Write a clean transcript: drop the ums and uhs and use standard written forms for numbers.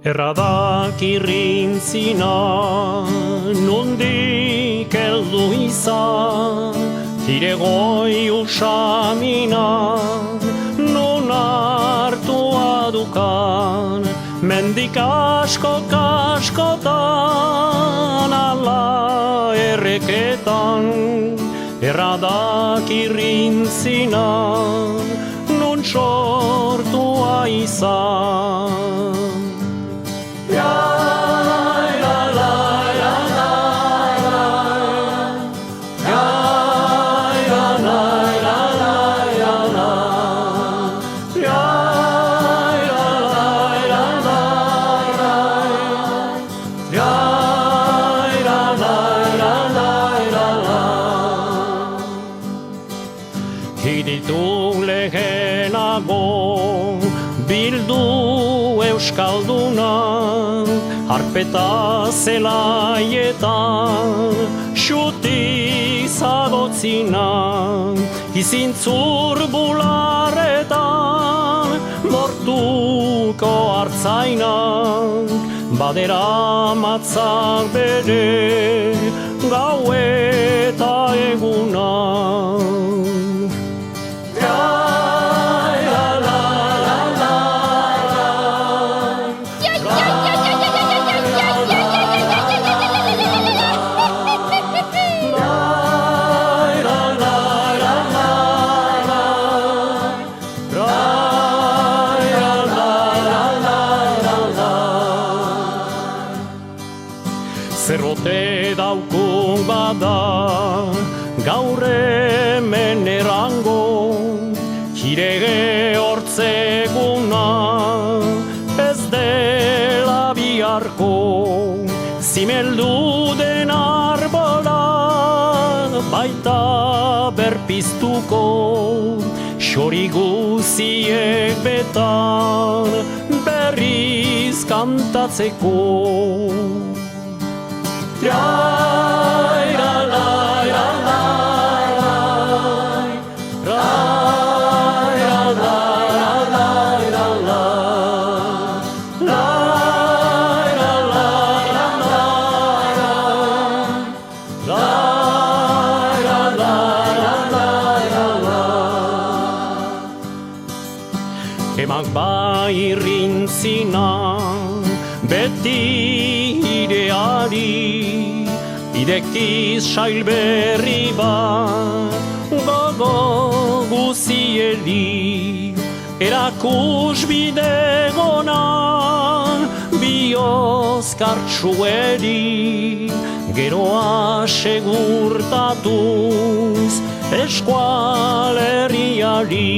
Erradak irrintzina, nondik heldu izan, Tiregoi usamina, non hartua dukan, mendik askotan, ala erreketan, erradak irrintzina, non sortua izan. Hiditu lehenago bildu euskalduna, harpeta zelaietan xuti zagotzina, izintzur bularretan mortuko hartzainak, badera matzak bere gau eta eguna. Zerrote daukun bada, gaur hemen erango, kirege hortzeguna, ez dela biharko, zimeldu den arbola, baita berpiztuko, xori guziek betan, berriz kantatzeko. Emak bai irrintzina, beti ideari, idekiz sail berri bat, gogo guzieli, erakus bide gonan, biozkartsueli, geroa segurtatuz, eskualerriari.